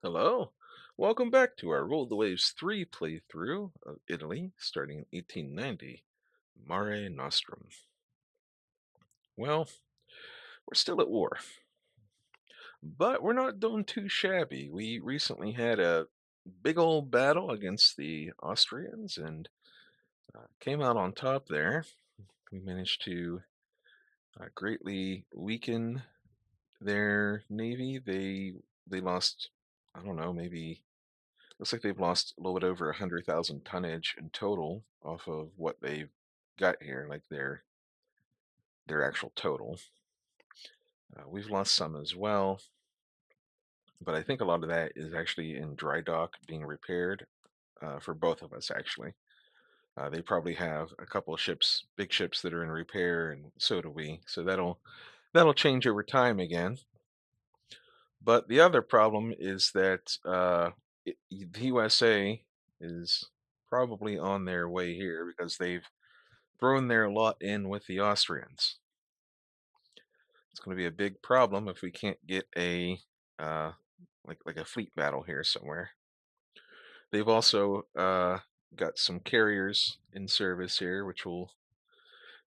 Hello. Welcome back to our Roll the Waves 3 playthrough of Italy starting in 1890, Mare Nostrum. Well, we're still at war, but we're not doing too shabby. We recently had a big old battle against the Austrians and came out on top there. We managed to greatly weaken their navy. They lost, I don't know, maybe looks like they've lost a little bit over 100,000 tonnage in total off of what they've got here, like their actual total. We've lost some as well, but I think a lot of that is actually in dry dock being repaired for both of us, actually. They probably have a couple of ships, big ships that are in repair, and so do we. So that'll change over time again. But the other problem is that the USA is probably on their way here because they've thrown their lot in with the Austrians. It's going to be a big problem if we can't get a uh, like a fleet battle here somewhere. They've also got some carriers in service here, which will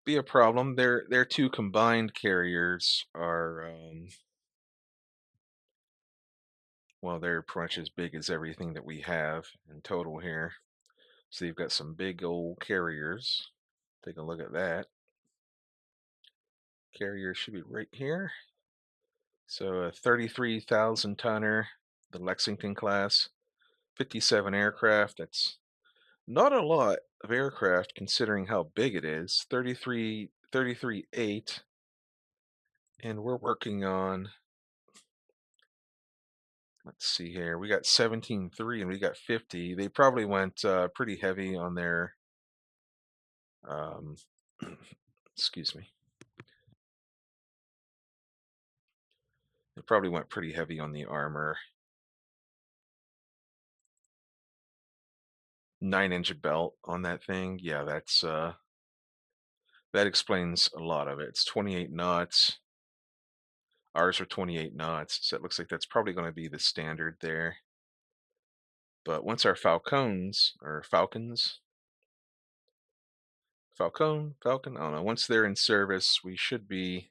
be a problem. Their two combined carriers are well, they're pretty much as big as everything that we have in total here. So you've got some big old carriers. Take a look at that. Carrier should be right here. So a 33,000 tonner, the Lexington class, 57 aircraft. That's not a lot of aircraft considering how big it is. 33.8, and we're working on, let's see here. We got 17.3 and we got 50. They probably went pretty heavy on their um, excuse me. They probably went pretty heavy on the armor. 9-inch belt on that thing. Yeah, that explains a lot of it. It's 28 knots. Ours are 28 knots, so it looks like that's probably going to be the standard there. But once our Falcons or Falcon, I don't know. Once they're in service, we should be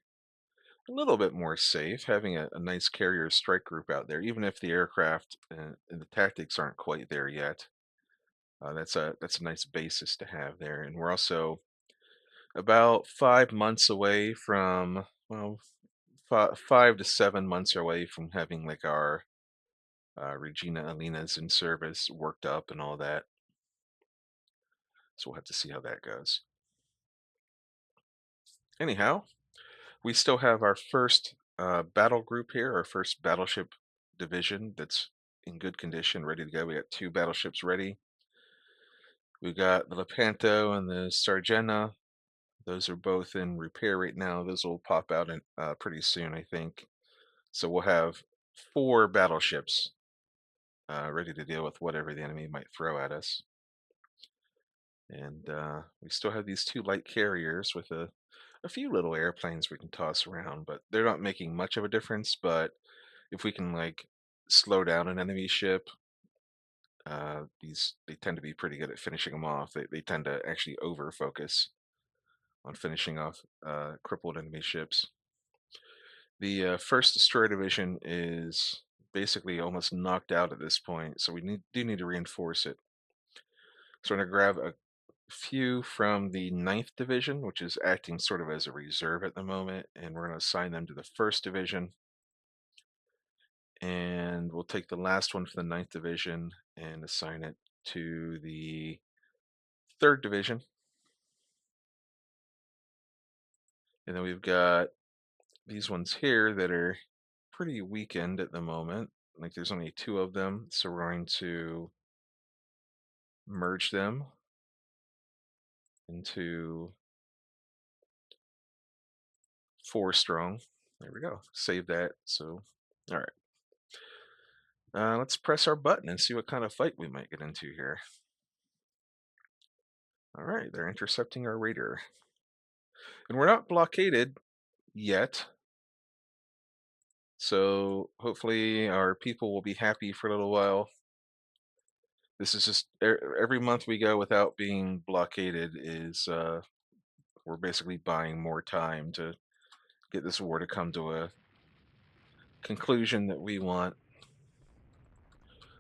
a little bit more safe having a nice carrier strike group out there, even if the aircraft and the tactics aren't quite there yet. That's a nice basis to have there, and we're also about 5 months away from, well, 5 to 7 months away from having like our Regina Alina's in service worked up and all that. So we'll have to see how that goes. Anyhow, we still have our first battle group here, our first battleship division that's in good condition, ready to go. We got two battleships ready. We got the Lepanto and the Sargena. Those are both in repair right now. Those will pop out in, pretty soon, I think. So we'll have four battleships ready to deal with whatever the enemy might throw at us. And we still have these two light carriers with a few little airplanes we can toss around, but they're not making much of a difference. But if we can like slow down an enemy ship, these they tend to be pretty good at finishing them off. They tend to actually over focus on finishing off crippled enemy ships. The first destroyer division is basically almost knocked out at this point, so do need to reinforce it. So I'm going to grab a few from the Ninth Division, which is acting sort of as a reserve at the moment, and we're going to assign them to the First Division. And we'll take the last one for the Ninth Division and assign it to the Third Division. And then we've got these ones here that are pretty weakened at the moment. Like there's only two of them, so we're going to merge them into 4 strong. There we go. Save that. So, all right. Let's press our button and see what kind of fight we might get into here. All right, they're intercepting our raider. And we're not blockaded yet. So hopefully our people will be happy for a little while. This is just every month we go without being blockaded is we're basically buying more time to get this war to come to a conclusion that we want.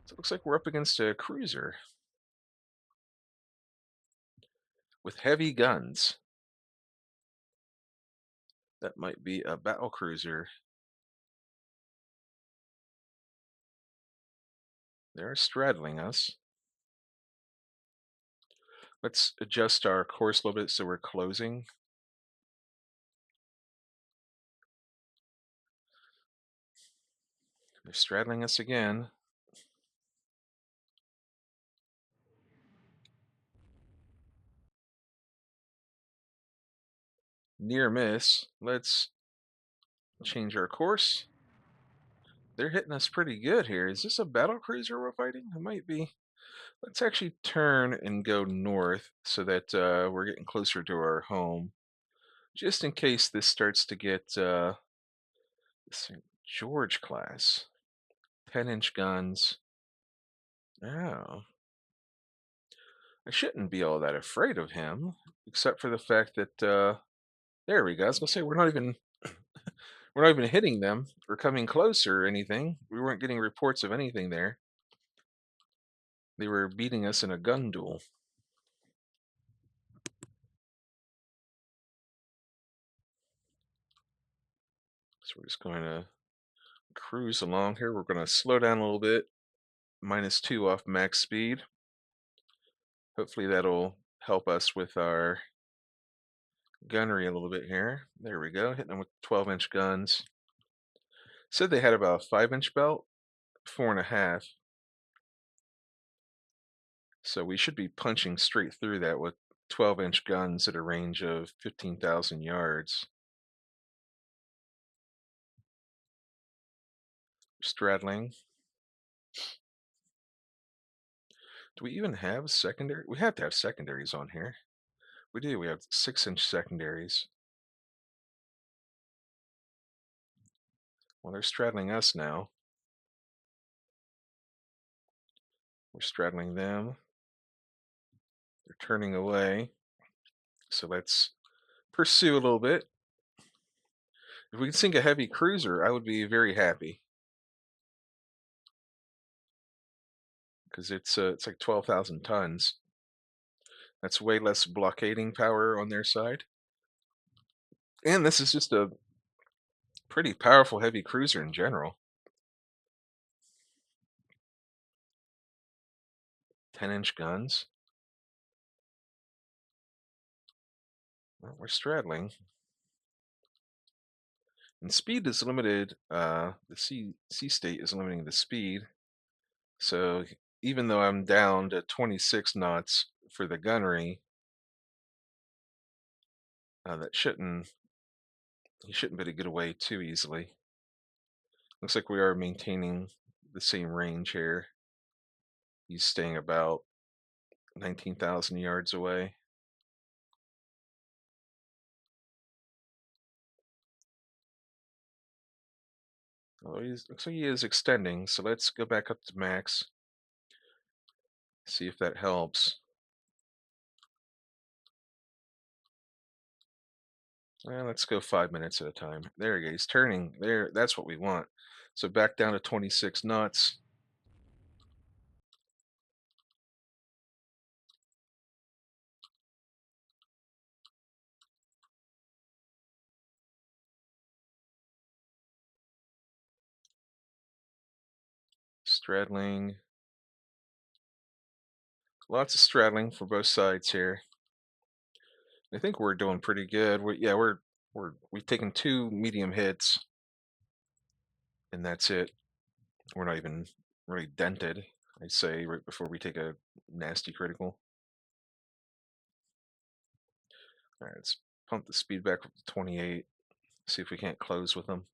So it looks like we're up against a cruiser with heavy guns. That might be a battle cruiser. They're straddling us. Let's adjust our course a little bit so we're closing. They're straddling us again. Near miss. Let's change our course. They're hitting us pretty good here. Is this a battle cruiser we're fighting? It might be. Let's actually turn and go north so that we're getting closer to our home. Just in case this starts to get St. George class. 10-inch guns. Oh. I shouldn't be all that afraid of him, except for the fact that there we go. I was gonna say we're not even hitting them or coming close or anything. We weren't getting reports of anything there. They were beating us in a gun duel. So we're just going to cruise along here. We're going to slow down a little bit. -2 off max speed. Hopefully that'll help us with our gunnery a little bit here. There we go. Hitting them with 12-inch guns. Said they had about a 5-inch belt, 4.5. So we should be punching straight through that with 12-inch guns at a range of 15,000 yards. Straddling. Do we even have a secondary? We have to have secondaries on here. We do. We have 6-inch secondaries. Well, they're straddling us now. We're straddling them. They're turning away. So let's pursue a little bit. If we could sink a heavy cruiser, I would be very happy. Because it's like 12,000 tons. That's way less blockading power on their side. And this is just a pretty powerful heavy cruiser in general. 10-inch guns. Well, we're straddling. And speed is limited. The sea state is limiting the speed. So even though I'm down to 26 knots for the gunnery, that he shouldn't be able to get away too easily. Looks like we are maintaining the same range here. He's staying about 19,000 yards away. Oh, looks like he is extending, so let's go back up to max. See if that helps. Well, let's go 5 minutes at a time. There he goes. He's turning. There, that's what we want. So back down to 26 knots. Straddling. Lots of straddling for both sides here. I think we're doing pretty good. Yeah, we've taken 2 medium hits, and that's it. We're not even really dented, I'd say, right before we take a nasty critical. All right, let's pump the speed back up to 28. See if we can't close with them.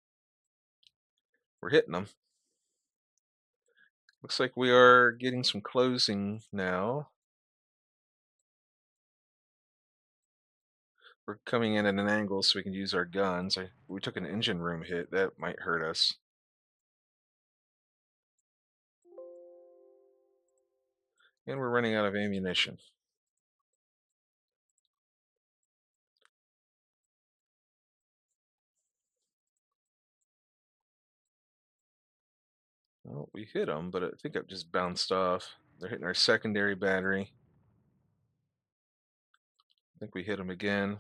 We're hitting them. Looks like we are getting some closing now. We're coming in at an angle so we can use our guns. We took an engine room hit. That might hurt us. And we're running out of ammunition. Well, we hit them, but I think it just bounced off. They're hitting our secondary battery. I think we hit them again.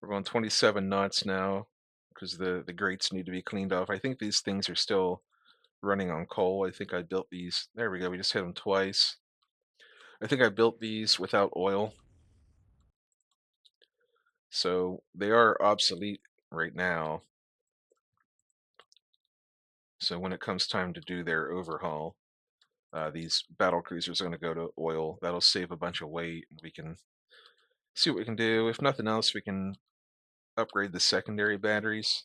We're going 27 knots now because the grates need to be cleaned off. I think these things are still running on coal. I think I built these. There we go. We just hit them twice. I think I built these without oil, so they are obsolete right now. So when it comes time to do their overhaul, these battle cruisers are going to go to oil. That'll save a bunch of weight. We can see what we can do. If nothing else, we can upgrade the secondary batteries,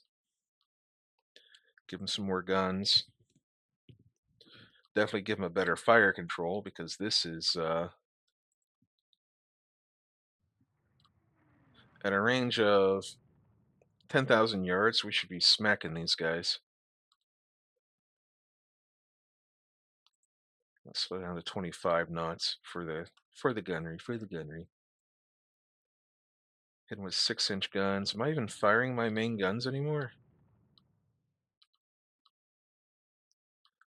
give them some more guns. Definitely give them a better fire control because this is at a range of 10,000 yards. We should be smacking these guys. Let's slow down to 25 knots for the gunnery. Hitting with 6-inch guns. Am I even firing my main guns anymore?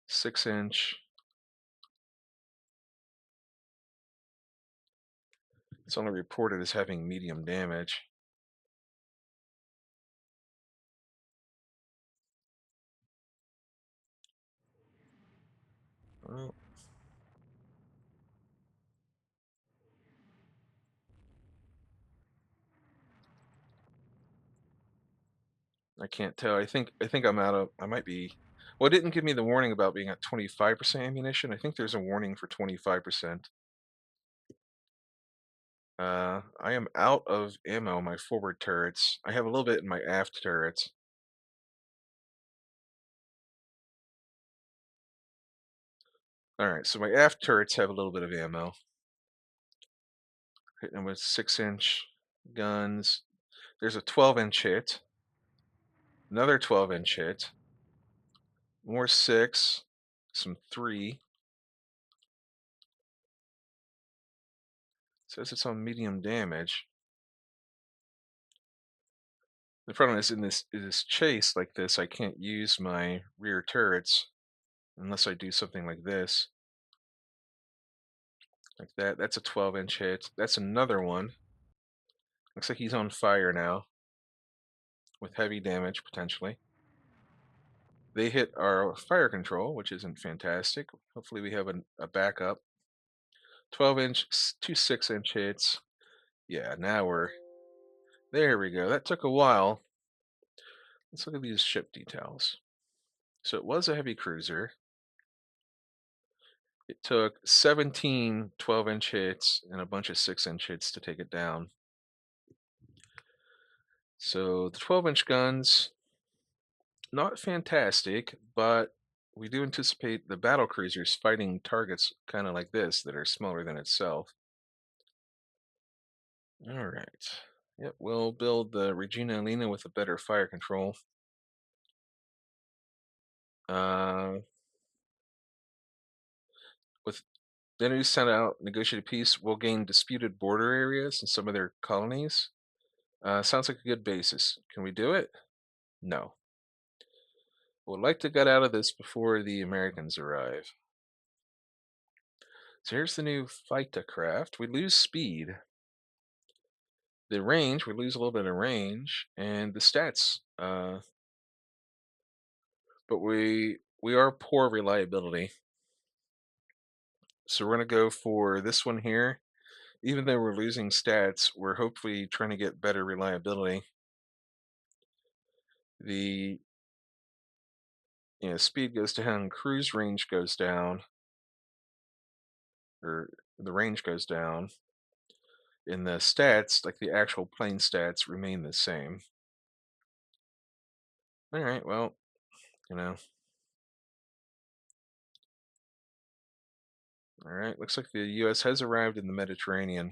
6-inch. It's only reported as having medium damage. Well, I can't tell. I think I'm out of. I might be. Well, it didn't give me the warning about being at 25% ammunition. I think there's a warning for 25%. I am out of ammo on my forward turrets. I have a little bit in my aft turrets. All right, so my aft turrets have a little bit of ammo. Hitting them with 6-inch guns. There's a 12-inch hit. Another 12-inch hit. More 6. Some 3. Says it's on medium damage. The problem is in this chase like this, I can't use my rear turrets unless I do something like this. Like that. That's a 12-inch hit. That's another one. Looks like he's on fire now with heavy damage potentially. They hit our fire control, which isn't fantastic. Hopefully we have a backup. 12-inch, 2 6-inch hits. Yeah, now we're there. We go. That took a while. Let's look at these ship details. So it was a heavy cruiser. It took 17 12-inch hits and a bunch of 6-inch hits to take it down. So the 12-inch guns, not fantastic, but we do anticipate the battle cruisers fighting targets kind of like this that are smaller than itself. All right. Yep, we'll build the Regina Alina with a better fire control. Uh, with the news sent out negotiated peace, we'll gain disputed border areas in some of their colonies. Sounds like a good basis. Can we do it? No. Would like to get out of this before the Americans arrive. So here's the new fighter craft. We lose speed. The range, we lose a little bit of range, and the stats. But we are poor reliability. So we're gonna go for this one here. Even though we're losing stats, we're hopefully trying to get better reliability. The speed goes down, cruise range goes down, or the range goes down. In the stats, like the actual plane stats, remain the same. All right, well, you know, all right. Looks like the U.S. has arrived in the Mediterranean.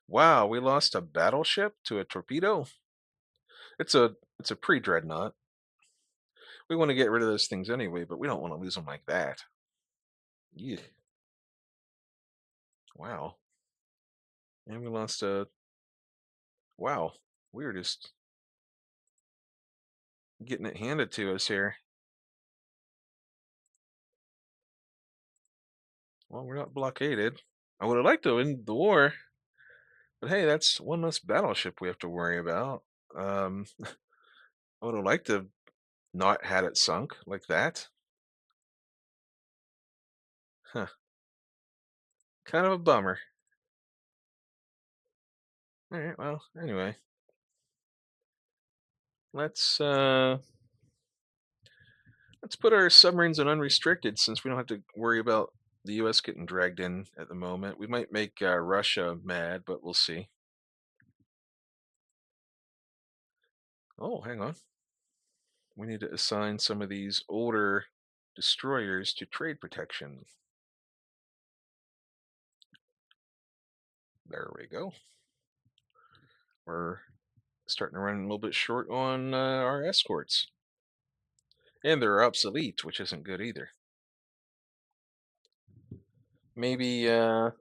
Wow, we lost a battleship to a torpedo. It's a pre-dreadnought. We want to get rid of those things anyway, but we don't want to lose them like that. Yeah. Wow. And we lost a. Wow. We were just getting it handed to us here. Well, we're not blockaded. I would have liked to end the war, but hey, that's one less battleship we have to worry about. I would have liked to not had it sunk like that. Huh. Kind of a bummer. All right. Well, anyway, let's uh let's put our submarines on unrestricted since we don't have to worry about the U.S. getting dragged in at the moment. We might make Russia mad, but we'll see. Oh, hang on. We need to assign some of these older destroyers to trade protection. There we go. We're starting to run a little bit short on our escorts. And they're obsolete, which isn't good either. Maybe, well,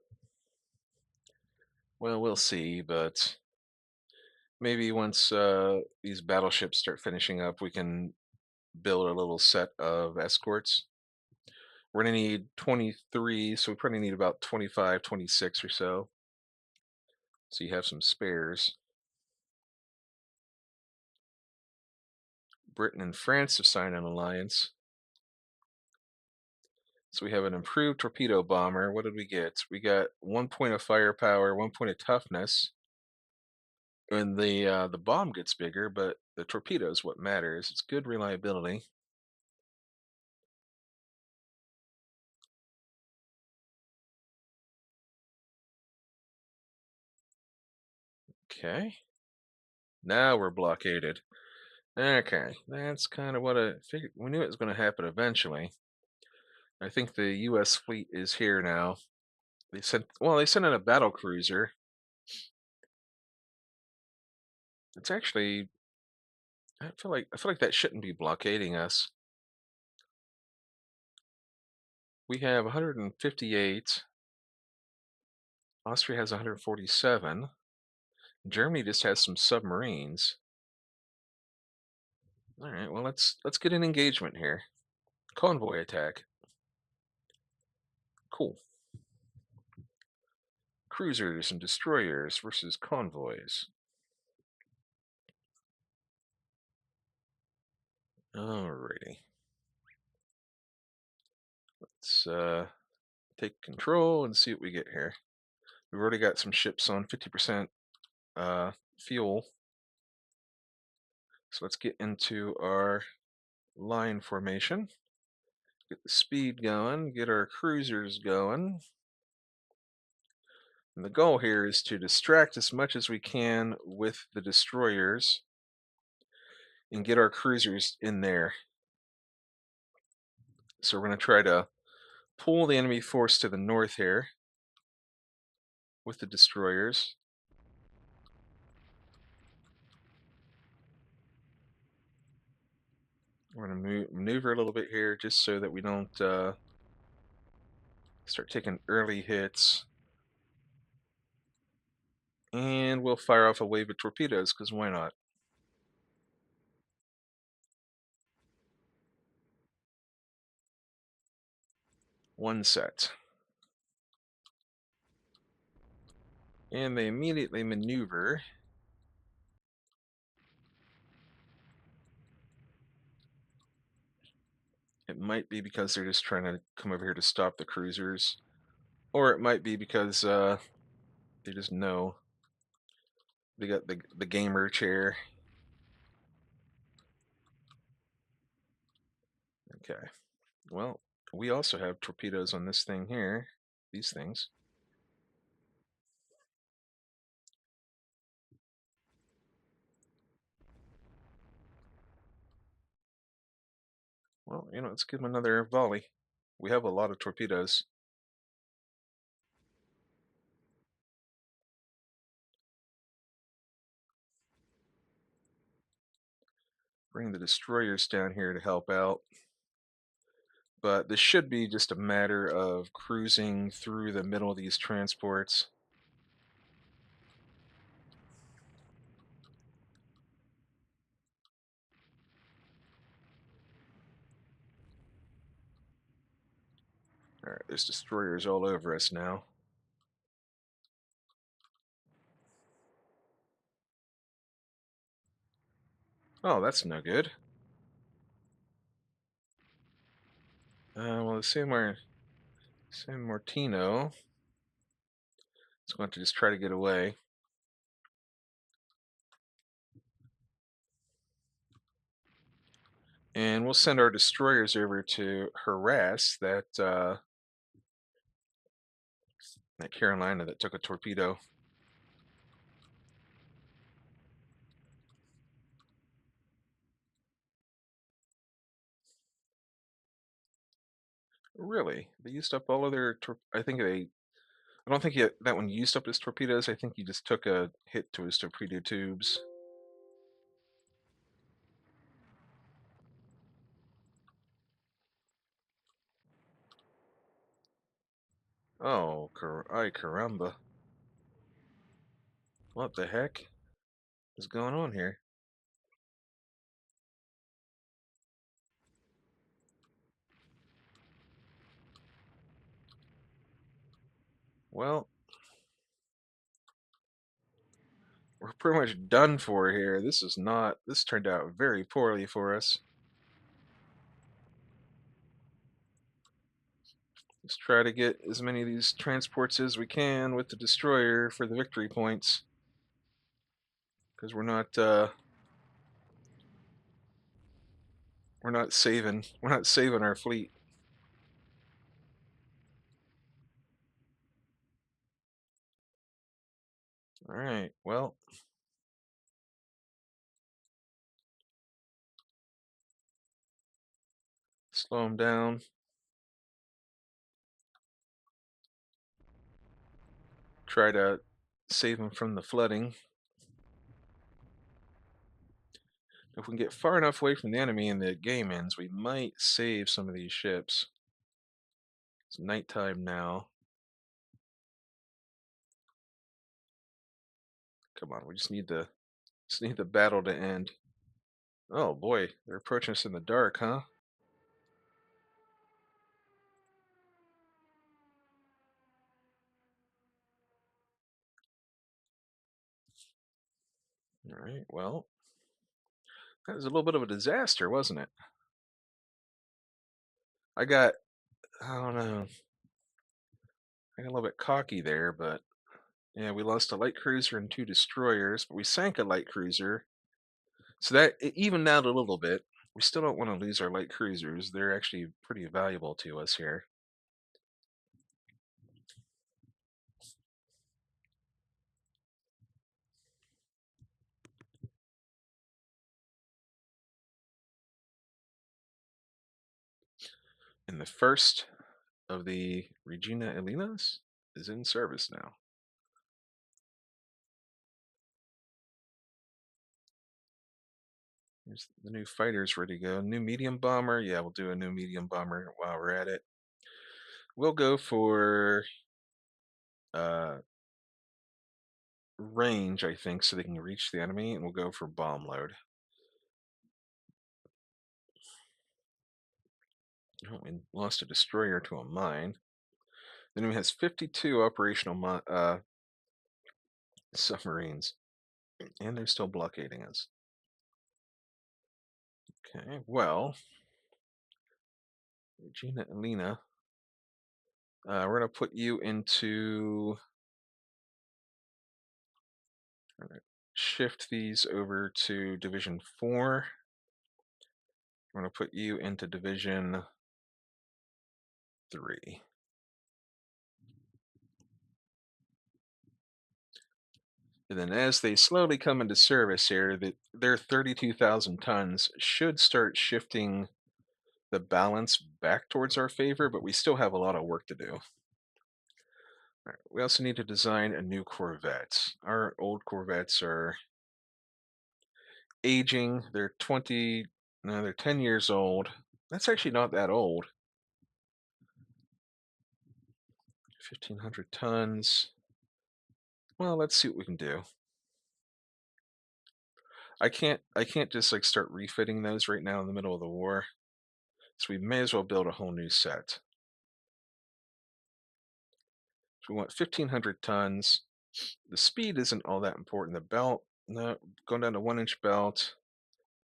we'll see, but maybe once these battleships start finishing up, we can build a little set of escorts. We're going to need 23, so we probably need about 25, 26 or so. So you have some spares. Britain and France have signed an alliance. So we have an improved torpedo bomber. What did we get? We got 1 point of firepower, 1 point of toughness. And the bomb gets bigger, but the torpedo is what matters. It's good reliability. Okay. Now we're blockaded. Okay, that's kind of what I figured. We knew it was going to happen eventually. I think the U.S. fleet is here now. They sent in a battle cruiser. It's actually I feel like that shouldn't be blockading us. We have 158. Austria has 147. Germany just has some submarines. All right, well let's get an engagement here. Convoy attack. Cool. Cruisers and destroyers versus convoys. Alrighty. Let's take control and see what we get here. We've already got some ships on 50% fuel. So let's get into our line formation. Get the speed going, get our cruisers going. And the goal here is to distract as much as we can with the destroyers and get our cruisers in there. So we're going to try to pull the enemy force to the north here with the destroyers. We're going to maneuver a little bit here just so that we don't start taking early hits. And we'll fire off a wave of torpedoes, because why not? One set. And they immediately maneuver. It might be because they're just trying to come over here to stop the cruisers. Or it might be because they just know. They got the gamer chair. Okay. Well, we also have torpedoes on this thing here. These things. Well, let's give them another volley. We have a lot of torpedoes. bring the destroyers down here to help out. But this should be just a matter of cruising through the middle of these transports. Alright, there's destroyers all over us now. Oh, that's no good. Well, the San Martino is going to just try to get away. And we'll send our destroyers over to harass that Carolina that took a torpedo. Really? They used up all of their I think I don't think that one used up his torpedoes. I think he just took a hit to his torpedo tubes. Oh, ay caramba. What the heck is going on here? Well, we're pretty much done for here. This turned out very poorly for us. Let's try to get as many of these transports as we can with the destroyer for the victory points. Because we're not saving our fleet. Alright, well, slow them down. Try to save them from the flooding. If we can get far enough away from the enemy and the game ends, we might save some of these ships. It's nighttime now. Come on, we just need the battle to end. Oh boy, they're approaching us in the dark, huh? Alright, well, that was a little bit of a disaster, wasn't it? I got, I don't know, I got a little bit cocky there, but yeah, we lost a light cruiser and two destroyers, but we sank a light cruiser. So that it evened out a little bit. We still don't want to lose our light cruisers. They're actually pretty valuable to us here. And the first of the Regina Elinas is in service now. Here's the new fighters ready to go. New medium bomber. Yeah, we'll do a new medium bomber while we're at it. We'll go for uh, range, I think, so they can reach the enemy, and we'll go for bomb load. Oh, we lost a destroyer to a mine. The enemy has 52 operational submarines, and they're still blockading us. Okay, well, Regina Alina, we're going to put you into. We're going to shift these over to Division 4. We're going to put you into Division 3. And then as they slowly come into service here, their 32,000 tons should start shifting the balance back towards our favor, but we still have a lot of work to do. Right, we also need to design a new Corvette. Our old Corvettes are aging. They're 20, no, they're 10 years old. That's actually not that old. 1,500 tons. Well, let's see what we can do. I can't just like start refitting those right now in the middle of the war. So we may as well build a whole new set. So we want 1,500 tons. The speed isn't all that important. The belt, no, going down to 1 inch belt.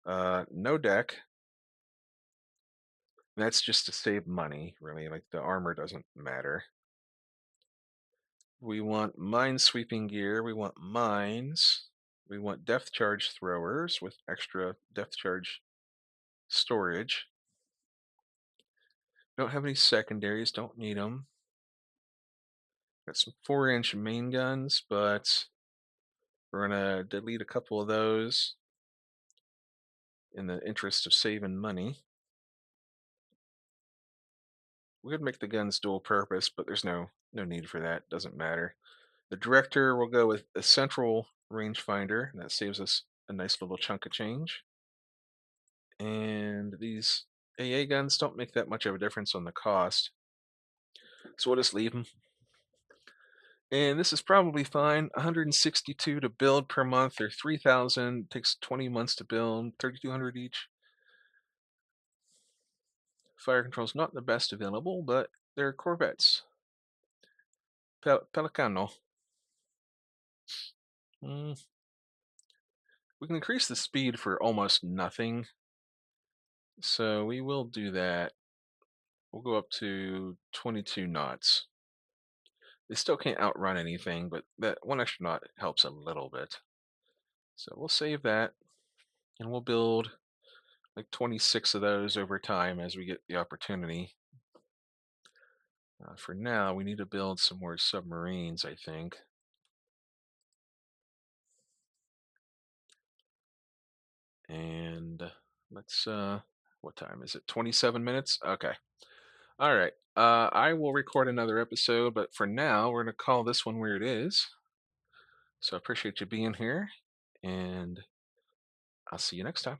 No deck. That's just to save money, really. Like the armor doesn't matter. We want mine sweeping gear. We want mines. We want depth charge throwers with extra depth charge storage. Don't have any secondaries. Don't need them. Got some 4-inch main guns, but we're gonna delete a couple of those in the interest of saving money. We could make the guns dual purpose, but there's no need for that. Doesn't matter. The director will go with a central rangefinder, and that saves us a nice little chunk of change. And these AA guns don't make that much of a difference on the cost, so we'll just leave them. And this is probably fine. 162 to build per month, or 3,000. Takes 20 months to build, 3,200 each. Fire control's not the best available, but they're Corvettes. Pelicano. Mm, we can increase the speed for almost nothing, so we will do that. We'll go up to 22 knots. They still can't outrun anything, but that one extra knot helps a little bit. So we'll save that, and we'll build like 26 of those over time as we get the opportunity. For now, we need to build some more submarines, I think. And let's, what time is it? 27 minutes? Okay. All right. I will record another episode, but for now, we're going to call this one where it is. So I appreciate you being here, and I'll see you next time.